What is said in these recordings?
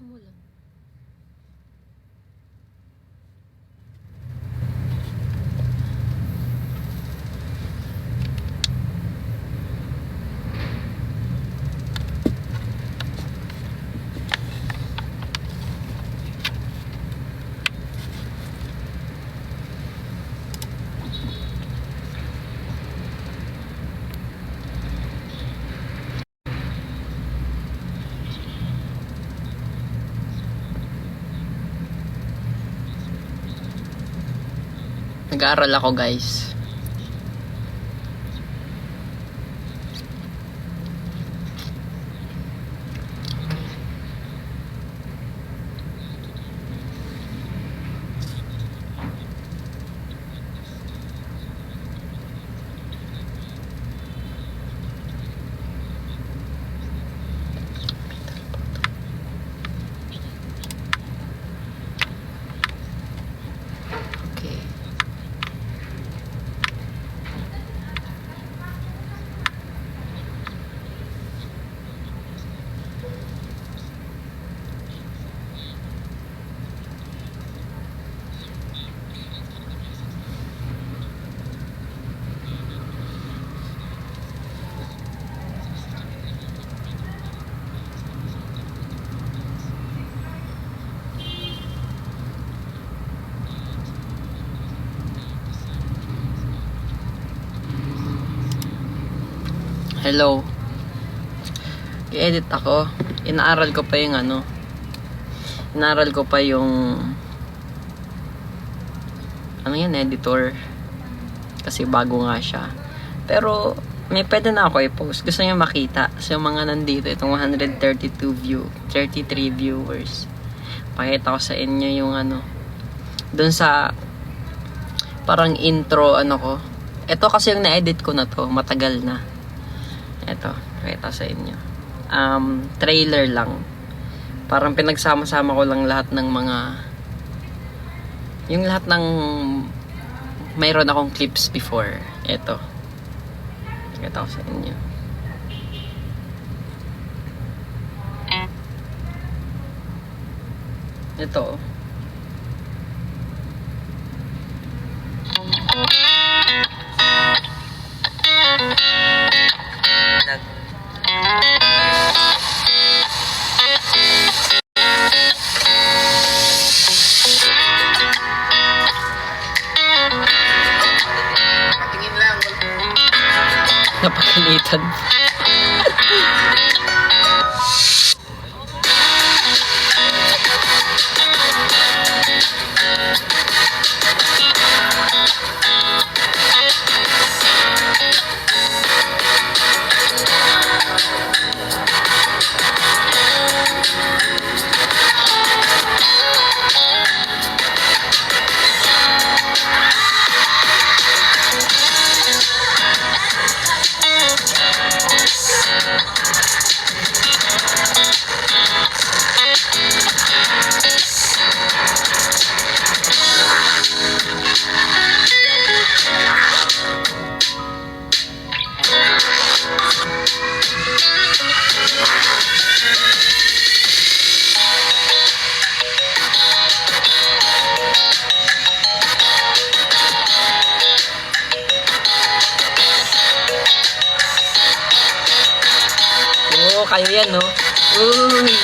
umulan. Nag-aaral ako, guys. Okay. Hello. I-edit ako. Inaaral ko pa yung Inaaral ko pa yung editor. Kasi bago nga siya. Pero may pwede na ako i-post. Gusto niyo makita. So yung mga nandito, itong 33 viewers. Pakita ko sa inyo yung doon sa parang intro ko. Ito kasi yung na-edit ko na to. Matagal na. Ito, pakita sa inyo. Trailer lang. Parang pinagsama-sama ko lang lahat ng yung lahat ng mayroon akong clips before. Ito. Pakita ko sa inyo. Ito. Napakalitan. Kayo yan, no? Uy!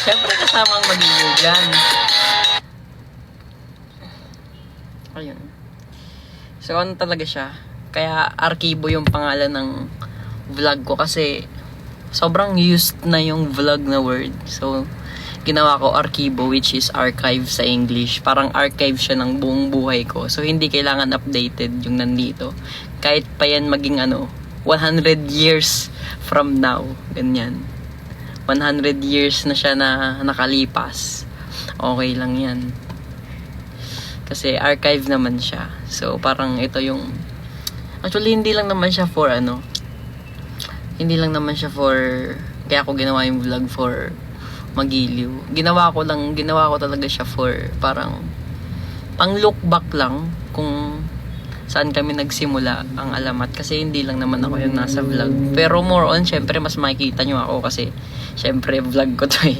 Siyempre kasama ang mag-iigan. Ayun. So, talaga siya? Kaya, Arkibo yung pangalan ng vlog ko kasi sobrang used na yung vlog na word. So, ginawa ko Arkibo, which is archive sa English. Parang archive siya ng buong buhay ko. So, hindi kailangan updated yung nandito. Kahit pa yan maging 100 years from now. Ganyan. 100 years na siya na nakalipas. Okay lang yan. Kasi archive naman siya. So, parang ito yung... Actually, hindi lang naman siya for Hindi lang naman siya for... Kaya ako ginawa yung vlog for magiliw. Ginawa ko talaga siya for parang pang look back lang kung saan kami nagsimula ang alamat. Kasi hindi lang naman ako yung nasa vlog. Pero more on, syempre, mas makikita nyo ako kasi syempre, vlog ko to eh.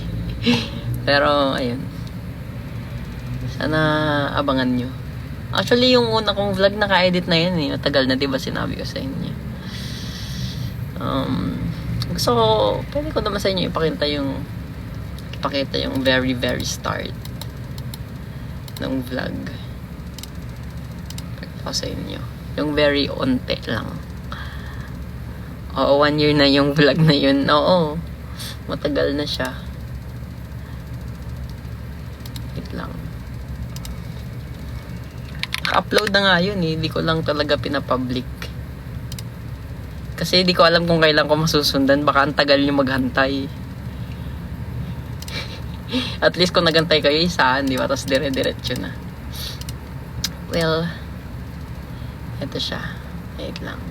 Pero, ayun. Sana abangan nyo. Actually, yung una kong vlog, naka-edit na yun eh. Matagal na, diba sinabi ko sa inyo. Gusto ko, pwede ko naman sa inyo ipakita yung very, very start ng vlog. Pakita ko sa inyo. Yung very onte lang. Oo, 1 year na yung vlog na yun. Oo, matagal na siya. Wait lang. Naka-upload na nga yun eh. Hindi ko lang talaga pinapublic. Kasi di ko alam kung kailan ko masusundan. Baka ang tagal nyo maghantay. At least kung nagantay kayo isaan, di ba? Tapos dire-diretso na. Well, ito siya. Wait lang.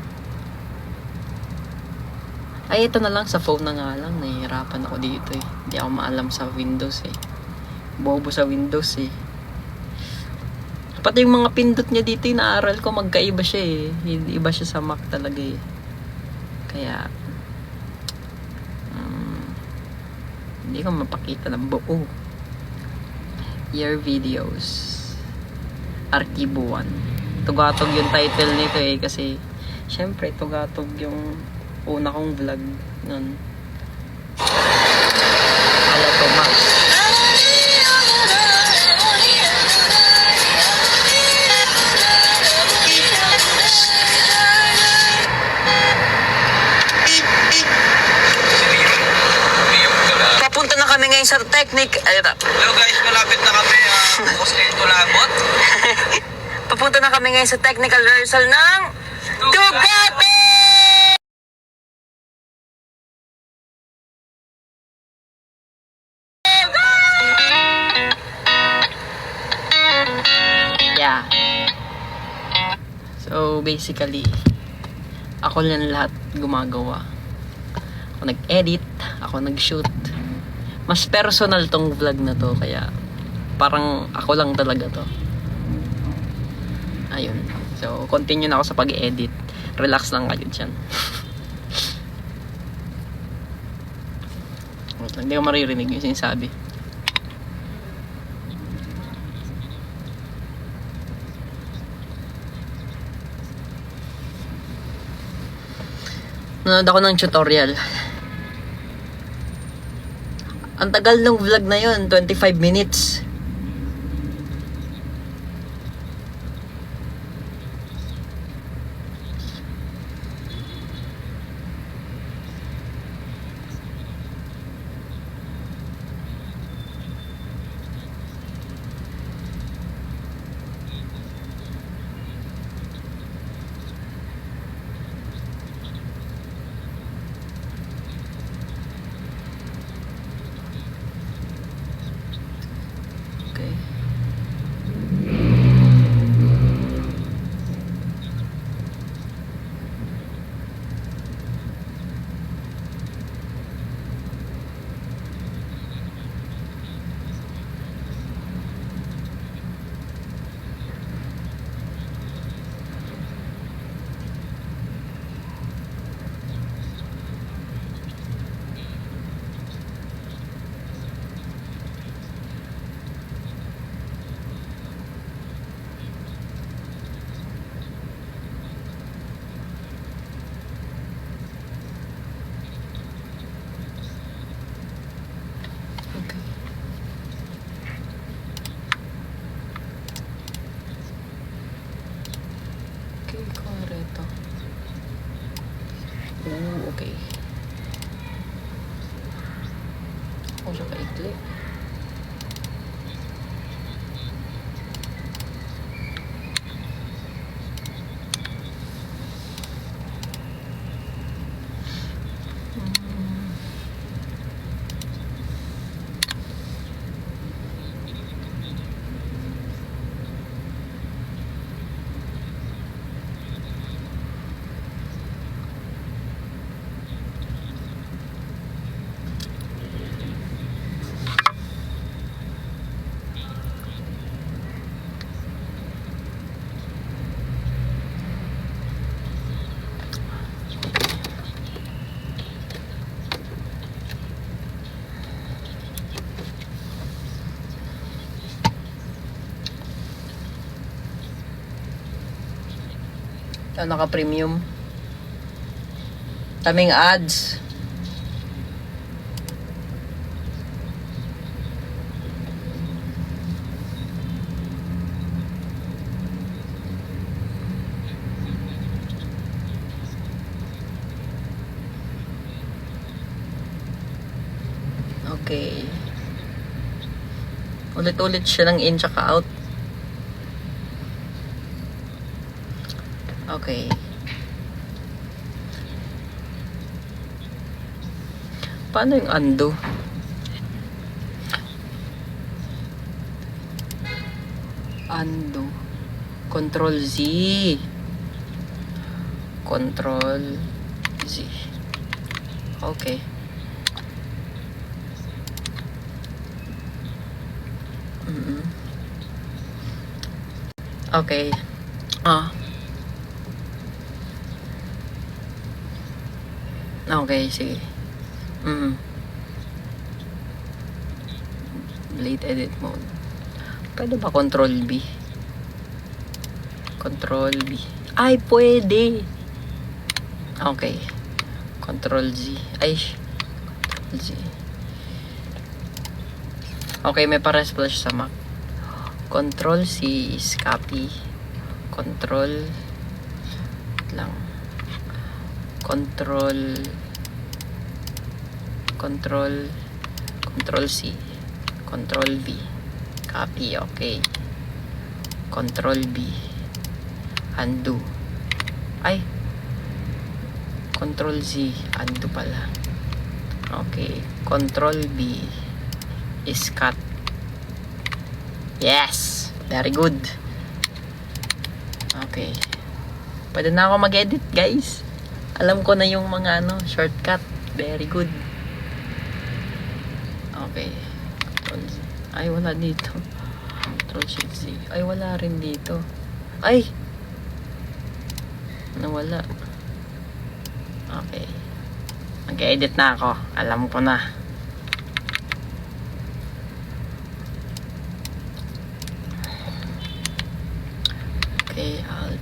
Ay, ito na lang. Sa phone na nga lang. Nahihirapan ako dito eh. Hindi ako maalam sa Windows eh. Bobo sa Windows eh. Pati yung mga pindot niya dito, yung naaral ko, magkaiba siya eh. Iba siya sa Mac talaga eh. Kaya, hindi ko mapakita ng buo. Your videos. Arkibo 1. Tugatog yung title nito eh. Kasi, syempre, tugatog yung una kong vlog nun. Kaya to, Max. Papunta na kami ngayon sa Technic. Hello guys, malapit na kami. Bukas na yung tulabot. Papunta na kami ngayon sa technical rehearsal ng Dugape! Yeah. So basically, ako lang lahat gumagawa. Ako nag-edit, ako nag-shoot. Mas personal tong vlog na to, kaya parang ako lang talaga to. Ayun. So, continue na ako sa pag-edit. Relax lang kayo dyan. Hindi ko maririnig yung sinasabi. Nanood ako ng tutorial. Ang tagal ng vlog na yun, 25 minutes. Okay. Okay, correcto. Okay. O, siya kaikli. Naka-premium. Daming ads. Okay. Ulit-ulit siya ng in tsaka out. Okay. Paano yung undo? Undo. Control Z. Control Z. Okay. Okay. Okay, sige. Late edit mode. Pwede ba control B? Control B. Ay, pwede. Okay. Control Z. Ay, Control Z. Okay, may pares pala siya sa Mac. Control C is copy. Control lang. Control C. Control V. Copy, okay. Control B. Undo. Ay. Control Z. Undo pala. Okay. Control B is cut. Yes! Very good. Okay. Pwede na ako mag-edit, guys. Alam ko na yung mga shortcut. Very good. Okay. Control Z. Ay, wala dito. Control Shift Z. Ay, wala rin dito. Ay! Nawala. Okay. Mag-edit na ako. Alam ko na. Okay, alt.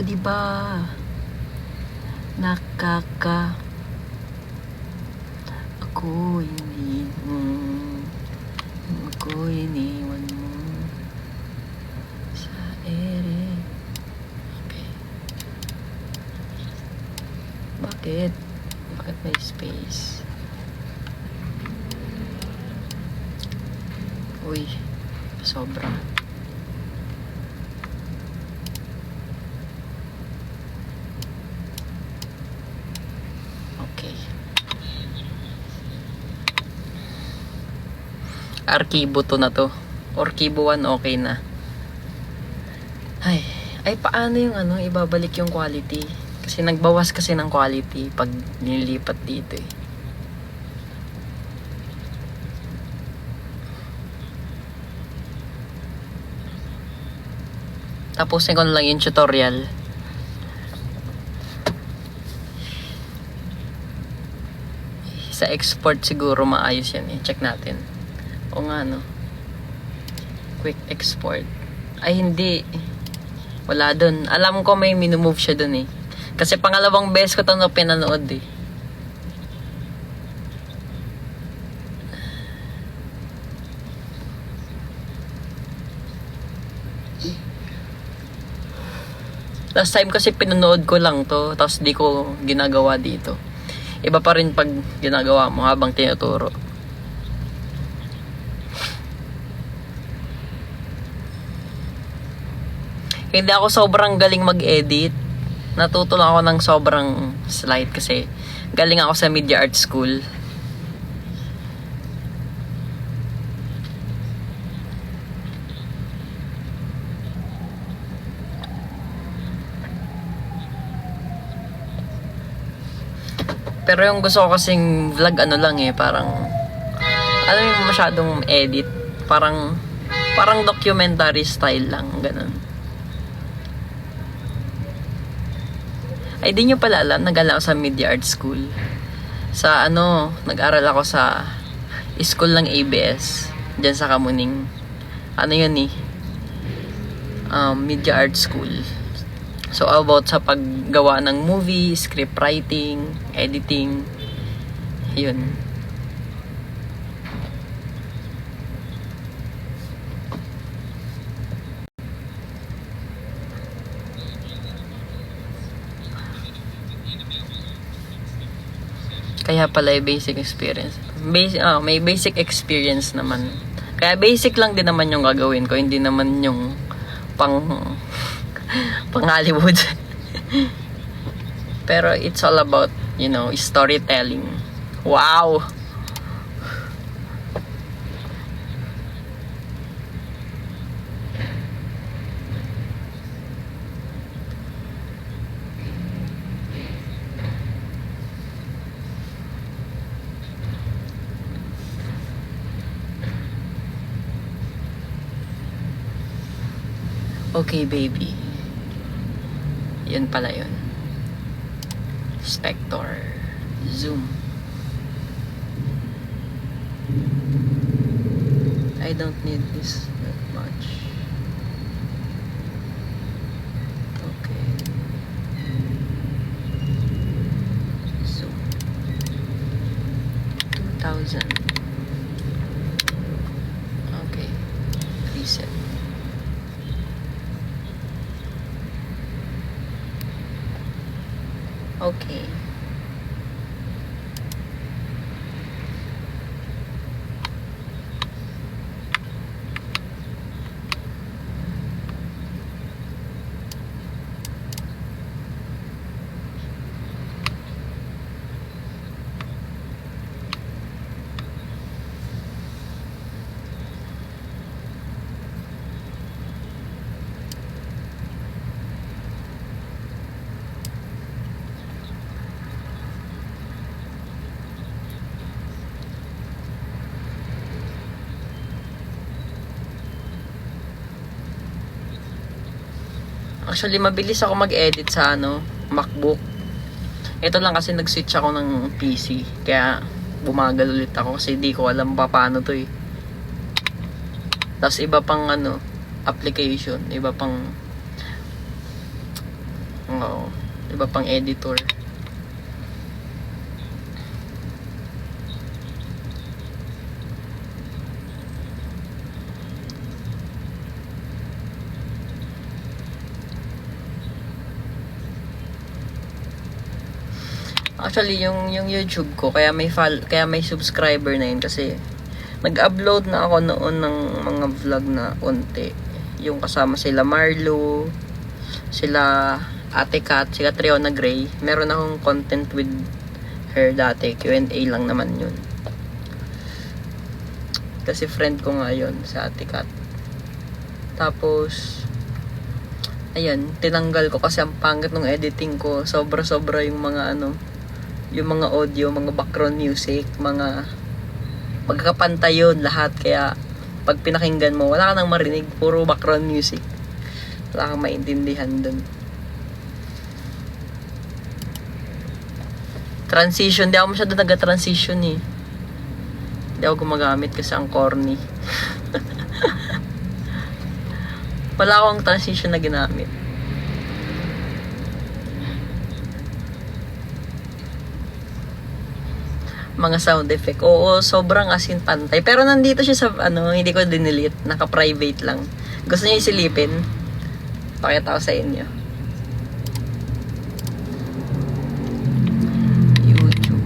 Diba? Ako iniwan mo sa ere. Okay. Bakit may space? Uy, sobra. Okay. Arkibo to na to. Arkibo 1 okay na. Ay paano yung ibabalik yung quality? Kasi nagbawas kasi ng quality pag nilipat dito eh. Tapusin ko na lang yung tutorial. Sa export siguro maayos yan eh. Check natin. O nga Quick export. Ay hindi. Wala dun. Alam ko may minumove siya dun eh. Kasi pangalawang beses ko ito pinanood eh. Last time kasi pinanood ko lang to, tapos di ko ginagawa dito. Iba pa rin pag ginagawa mo habang tinuturo. Hindi ako sobrang galing mag-edit. Natuto lang ako ng sobrang slide kasi galing ako sa media art school. Pero yung gusto ko kasing vlog lang eh, parang alam mo masyadong edit, parang documentary style lang, ganun. Ay di nyo pala alam, nag-aral ako sa media art school. Sa nag-aral ako sa school ng ABS. Diyan sa Kamuning. Ano yun eh? Media Art School. So, about sa paggawa ng movie, script writing, editing. Yun. Kaya pala basic experience. May basic experience naman. Kaya basic lang din naman yung gagawin ko, hindi naman yung pang Hollywood. Pero it's all about, storytelling. Wow. Okay, baby. Yun pala yun. Spector. Zoom. I don't need this that much. Okay. Zoom. 2,000. Okay. Reset. Okay. Actually, mabilis ako mag-edit sa MacBook. Ito lang kasi nag-switch ako ng PC. Kaya bumagal ulit ako kasi di ko alam paano to eh. Tapos iba pang application, iba pang editor. Actually, yung YouTube ko, kaya may subscriber na yun kasi nag-upload na ako noon ng mga vlog na unti. Yung kasama sila Marlo, sila Ate Kat, sila Triona Gray. Meron akong content with her dati. Q&A lang naman yun. Kasi friend ko nga yun, sa Ate Kat. Tapos, ayan, tinanggal ko kasi ang pangit ng editing ko. Sobra-sobra yung mga yung mga audio, mga background music, mga magkakapantay yun lahat. Kaya pag pinakinggan mo, wala ka nang marinig, puro background music. Wala kang maintindihan dun. Transition, di ako masyado nag-transition eh. Di ako gumagamit kasi ang corny. Wala akong transition na ginamit. Mga sound effect. Oo, sobrang asin pantay. Pero nandito siya sa, hindi ko dinilit. Naka-private lang. Gusto niyo isilipin? Pakita ko sa inyo. YouTube.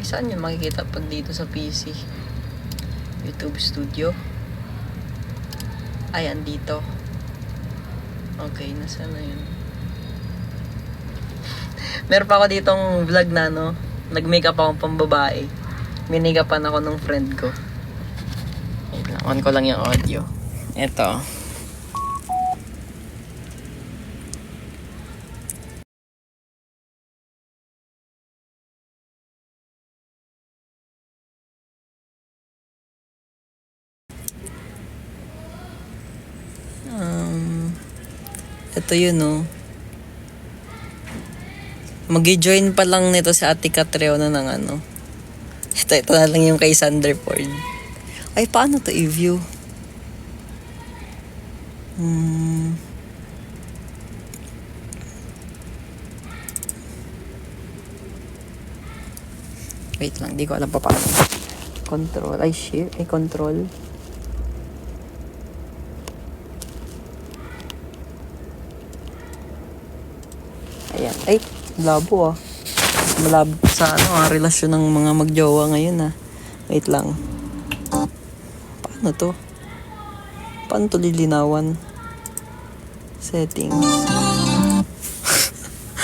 Saan yun makikita pag dito sa PC? YouTube Studio. Ay, andito. Okay, nasaan na yun? Meron pa ako ditong vlog na nag-makeup akong pambabae. Minikapan ako ng friend ko. Wait lang, on ko lang yung audio. Ito. Ito yun, oh. Mag-join pa lang nito si Ate Catriona ng ano. Ito na lang yung kay Sanderford. Ay, paano to i-view? Wait lang, di ko alam pa paano. Control, ay share, ay control. Ayan, ay, labo ah. Malabo sa ano relasyon ng mga magjowa ngayon ah. Wait lang. Paano to? Paano to lilinawan? Settings.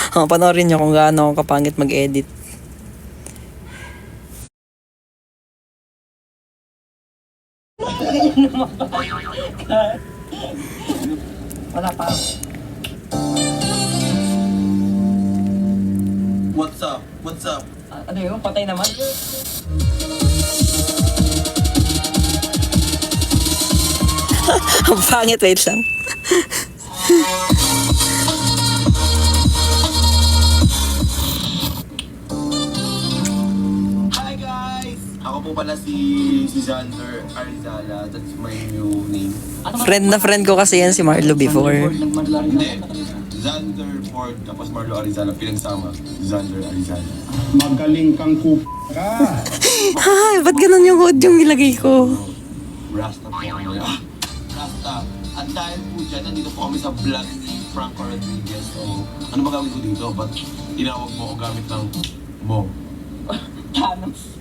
Panoorin nyo kung gaano ako kapangit mag-edit. Wala pa. What's up? What's up? Ano yun? Patay naman? Ang pangit, wait lang. Hi guys! Ako po pala si Xander Arizala. That's my new name. Friend na friend ko kasi yan si Marlo before. Hindi. Xander Ford, tapos Marlo Arizala, pinagsama. Xander Arizala. Magaling kang ka. Ay, ba't ganun yung code yung nilagay ko? Rasta po. Rasta. At dahil po dyan, nandito po kami sa vlog ni Franco Rodriguez. So, ano ba gawin ko dito? Ba't tinawag mo ako gamit ng mo? Thanos.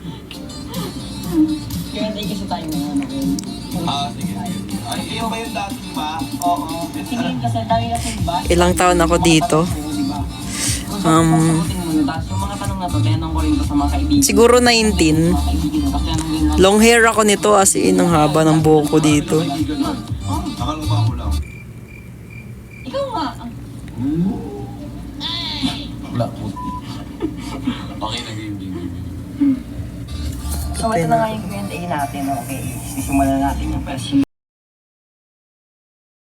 Kaya hindi kasi tayo ngayon, okay? Sige. Ay, iyo ba yung dati ba? Oo. Tingin kasi tayo kasi ba? Ilang taon ako dito? Yung mga tanong na to, tinanong ko rin to sa mga kaibigan. Siguro 19. Long hair ako nito as in, ang haba ng buhok ko dito. Akala ba ako lang? Ikaw nga. Wala po. Okay na game. So ito na nga yung Q&A natin, okay? Sisimulan natin yung first.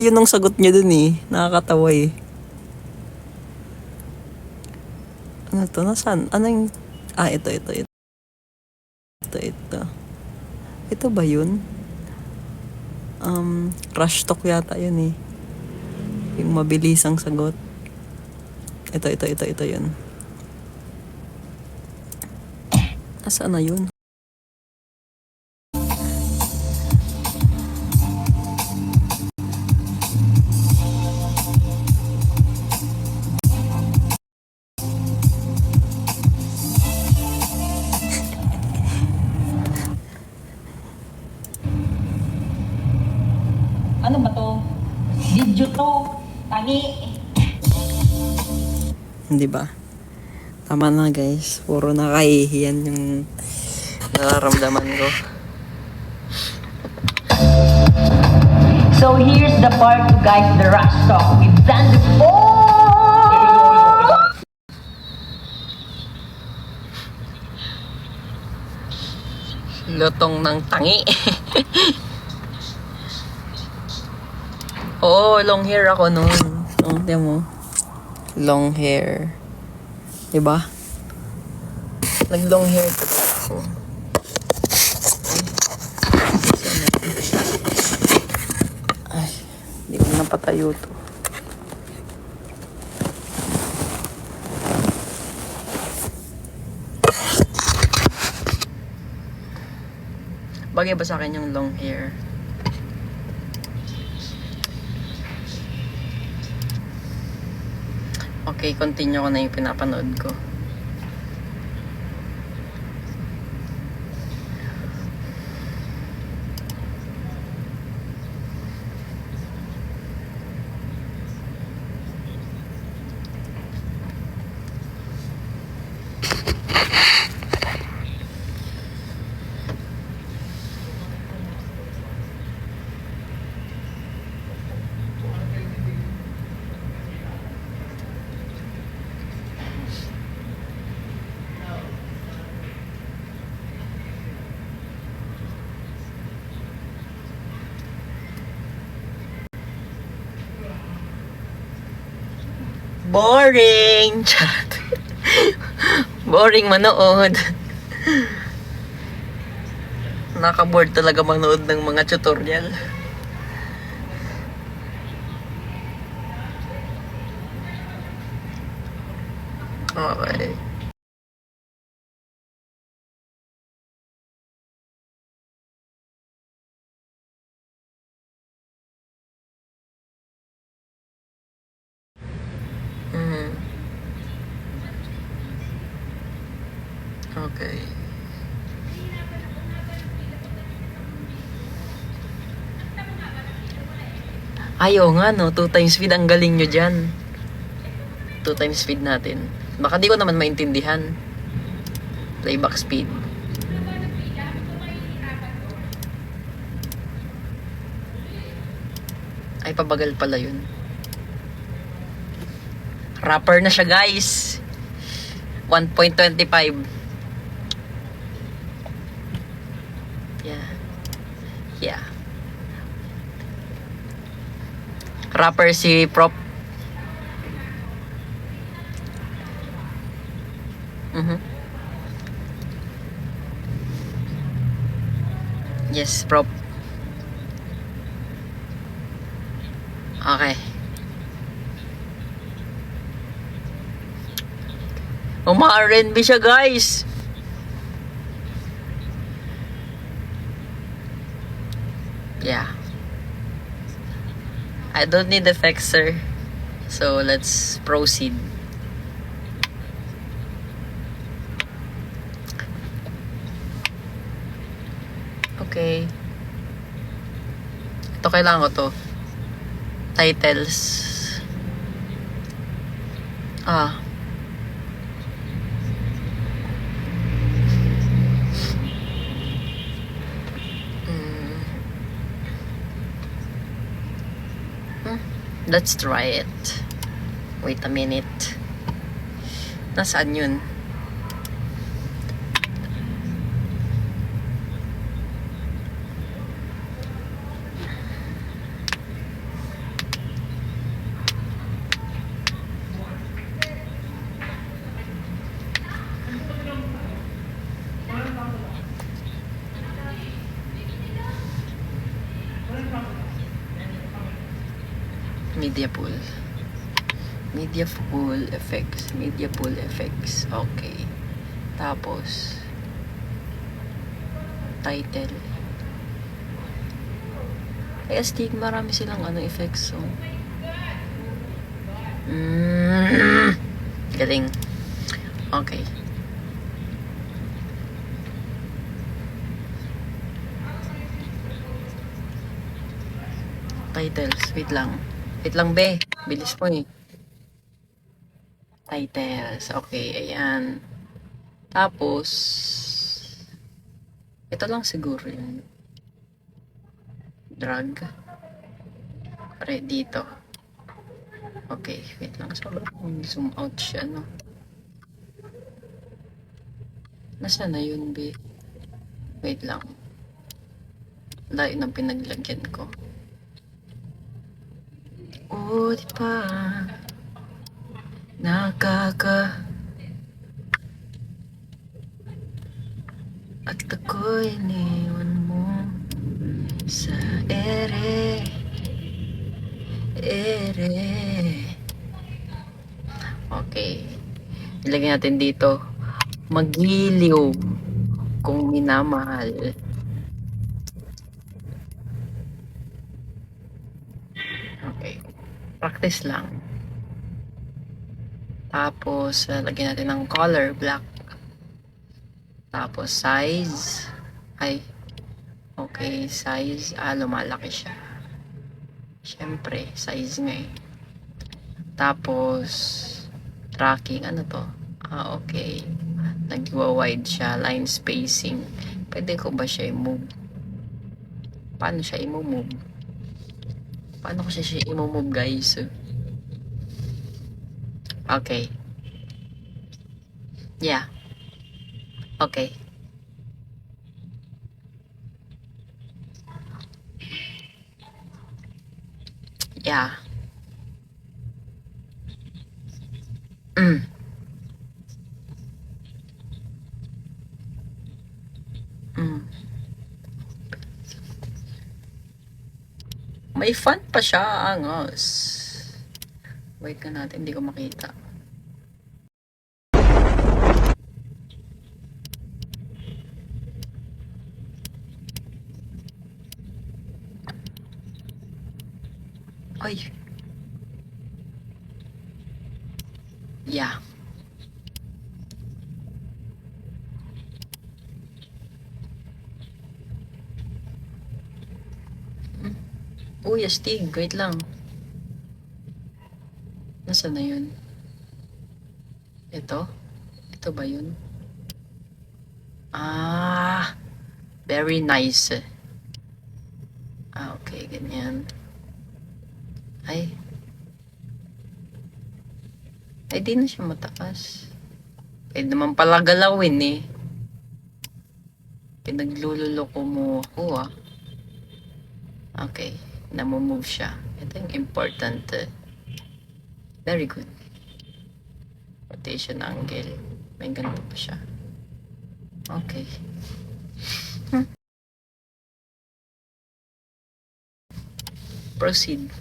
Yun ang sagot niya dun eh. Nakakatawa eh. Ano to? Nasaan? Ano yung... ito. Ito ba yun? Rush talk yata yun eh. Yung mabilisang sagot. Ito yun. Nasaan na yun? Ano ba to? Video to. Tangi. Hindi ba? Tama na guys. Puro nakahihiyan yung nararamdaman ko. So here's the part, guys, the rush talk with Xander. Lutong ng tangi. Oo, long hair ako noon. Oh, tiyan mo. Long hair. Diba? Nag-long hair talaga ako. Ay, hindi ko napatayo to. Bagay ba sa akin yung long hair? Okay, continue ko na yung pinapanood ko. Boring! Charot. Boring manood. Nakaboard talaga manood ng mga tutorial. Okay. Mm. Okay. Ayaw nga no, 2 times speed, ang galing nyo dyan. 2 times speed natin. Baka di ko naman maintindihan. Playback speed. Ay, pabagal pala yun. Rapper na siya, guys. 1.25. Yeah. Yeah. Rapper si Prop. Yes, Prop. Okay. R&B siya, guys. Yeah. I don't need effects, sir. So, let's proceed. Okay. Ito, kailangan ko to. Titles. Let's try it. Wait a minute. Nasaan yun? Media pool. Media pool effects. Media pool effects. Okay. Tapos, title. Ay, astig. Marami silang effects. So. Galing. Okay. Titles. Wait lang. Wait lang, be. Bilis mo eh. Titles. Okay, ayan. Tapos, ito lang siguro yun. Drag. Pare, dito. Okay, wait lang. Sobrang zoom out siya, no? Nasaan na yun, be? Wait lang. Layo ng pinaglagyan ko. Oh, di pa at ako'y iniwan mo sa ere okay, ilagay natin dito magiliw kung minamahal. Okay, practice lang. Tapos, lagyan natin ng color, black. Tapos, size. Ay, okay, size. Lumalaki siya. Siyempre, size nga eh. Tapos, tracking. Ano to? Okay. Nagwa-wide siya. Line spacing. Pwede ko ba siya i-move? Paano siya i-move? Paano ko siya i-move, guys? Okay. Yeah. Okay. Yeah. May fan pa siya, angos. Wait ka natin, hindi ko makita. Ay. Yeah. Uy, astig. Wait lang. Nasaan na yun? Ito? Ito ba yun? Ah, very nice. Ah, okay. Ganyan. Ay. Ay, di na siya mataas. Pwede naman pala galawin eh. Pinaglululoko mo ako ah. Okay. Namumove siya. Ito yung important. Very good. Rotation angle. May ganito pa siya. Okay. Proceed.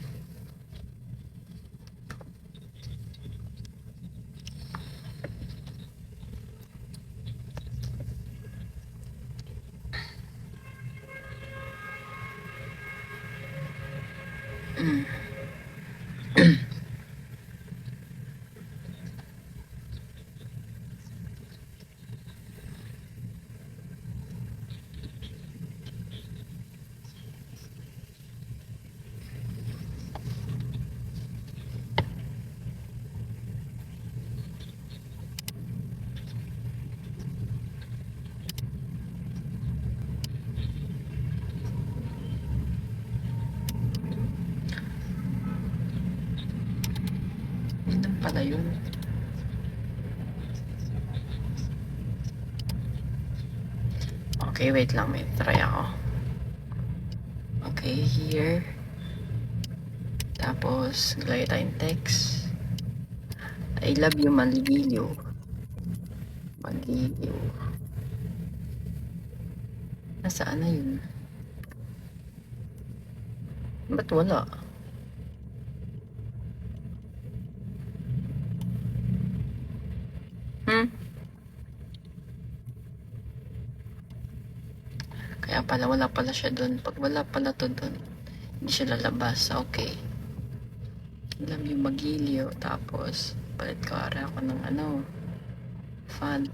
Yun lang pala yun. Okay, wait lang. May try ako. Okay, here. Tapos, lagay tayong text. I love you, Maligilyo. Maligilyo. Nasaan na yun? Ba't wala? Kaya pala wala pala siya dun. Pag wala pala to dun, hindi siya lalabas. Okay. Alam yung magilyo. Tapos, palit ko ara ako ng font.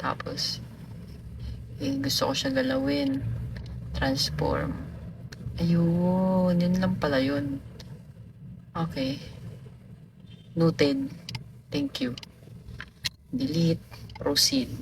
Tapos, gusto ko siya galawin. Transform. Ayun. Yun lang pala yun. Okay. Noted. Thank you. Delete. Proceed.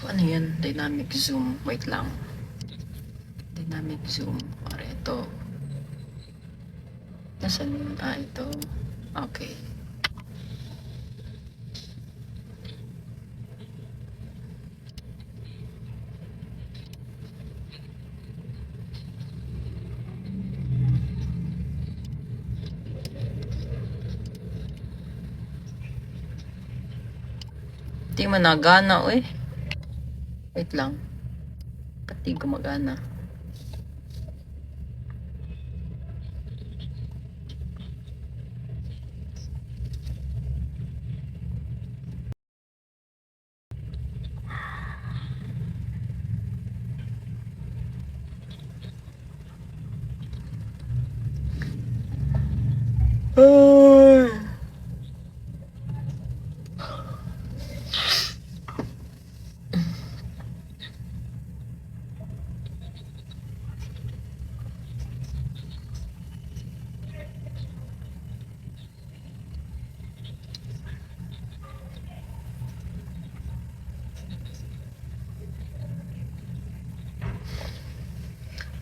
Ano yan? Dynamic zoom. Wait lang. Dynamic zoom. Para ito. Nasaan yun? Ah, ito. Okay. Hindi managana, uy. Wait lang. Ba't di gumagana?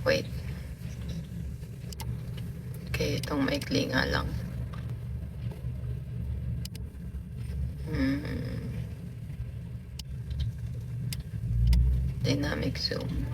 Wait. Okay, itong maikli nga lang. Dynamic zoom.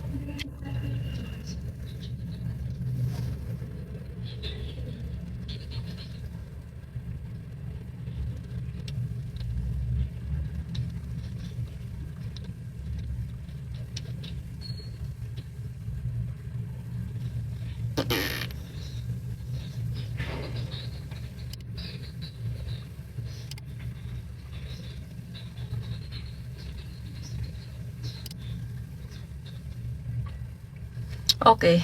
Okay.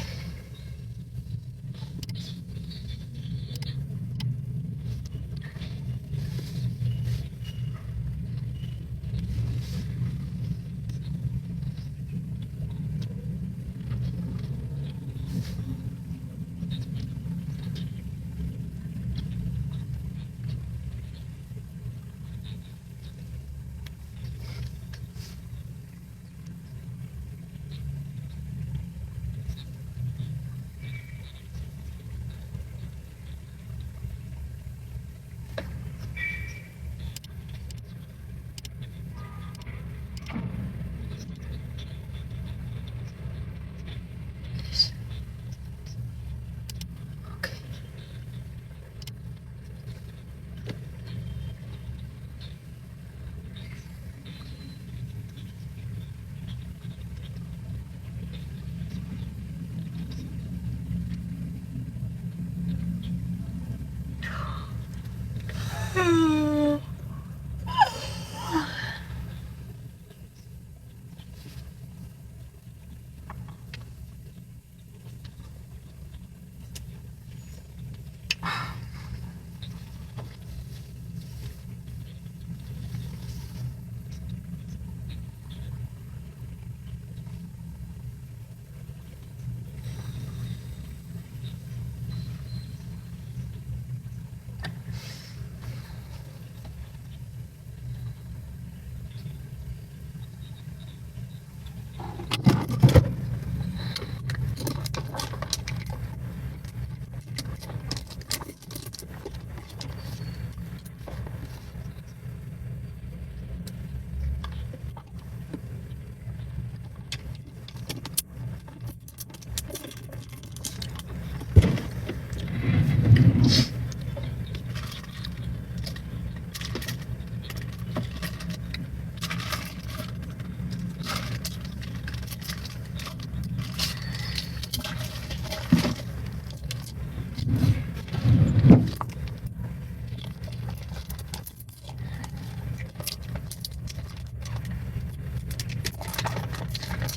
Okay.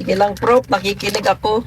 Sige lang, Prof. Nakikinig ako.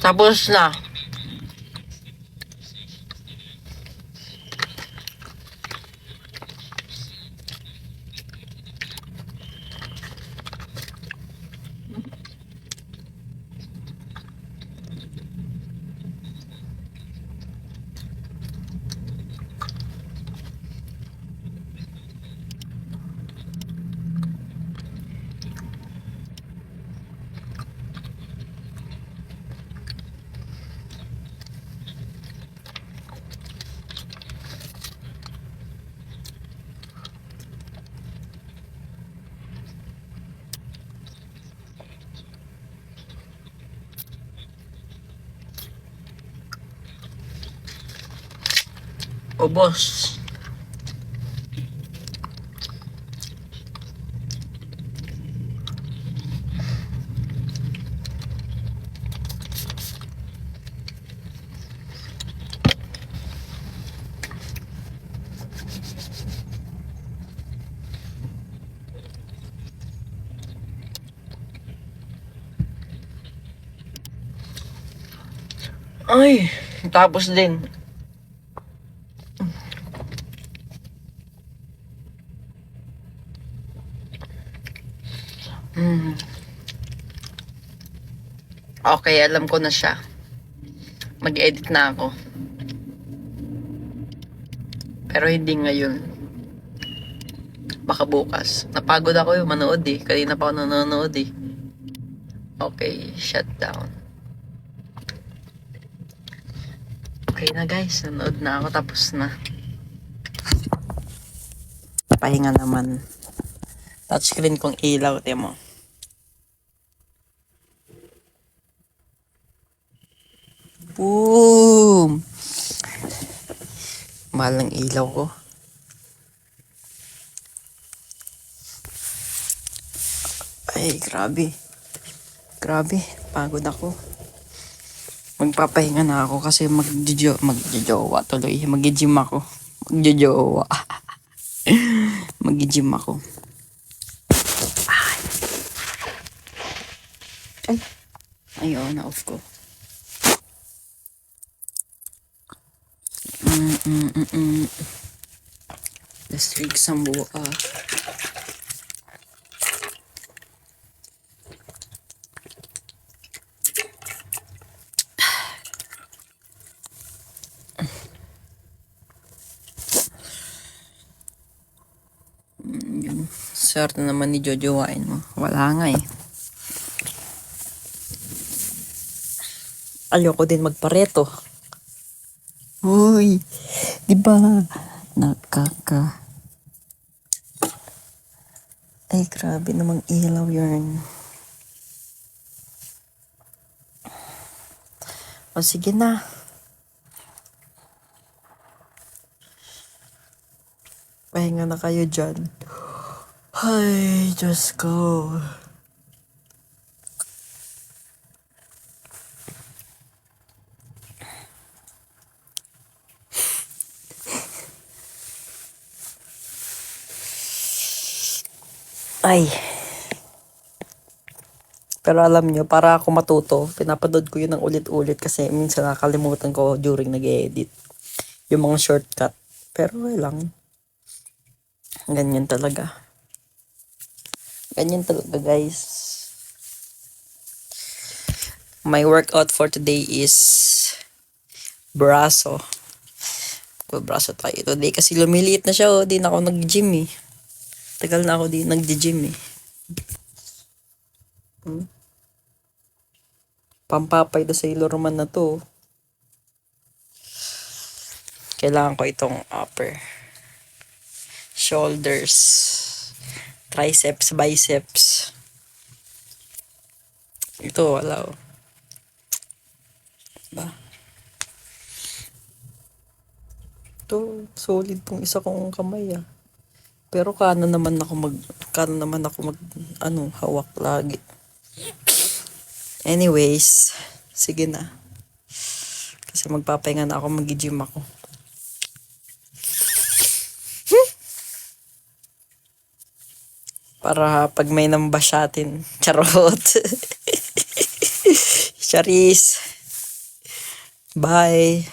Tapos na. Ubos. Ay, tapos din. Okay, alam ko na siya. Mag-edit na ako. Pero hindi ngayon. Baka bukas. Napagod ako yung manood eh. Kanina pa ako nanonood eh. Okay, shut down. Okay na guys, nanood na ako, tapos na. Pahinga naman. Touchscreen kong ilaw, tiyan mo. Boom! Mahal ng ilaw ko. Ay, grabe. Grabe, pagod ako. Magpapahinga na ako kasi magjojowa tuloy. Mag-gym ako. Magjojowa. Mag-gym ako. Ay. Ayun, na-off ko. Let's drink some water. Swerte naman ni jojowain mo. Wala nga eh. Ayoko din magpareto. Uy, di ba? Ay, grabe namang ilaw yun. O, sige na. Pahinga na kayo dyan. Ay, Diyos ko. Ay. Pero alam nyo, para ako matuto, pinapanood ko yun ng ulit-ulit kasi minsan nakakalimutan ko during nag-edit. Yung mga shortcut. Pero okay lang. Ganyan talaga. Ganyan talaga, guys. My workout for today is braso. Braso tayo today kasi lumiliit na siya. Oh. Di na ako nag-gym eh. Tagal na ako di nag-gym eh. Pampapay do Sailor Man na to. Kailangan ko itong upper. Shoulders. Triceps, biceps. Ito, wala oh. Ba? Ito, solid tong isa kong kamay ah. Pero kanan naman ako mag hawak lagi. Anyways, sige na. Kasi magpapahinga na ako, mag-gym ako. Para pag may nambasyatin. Charot. Charis. Bye!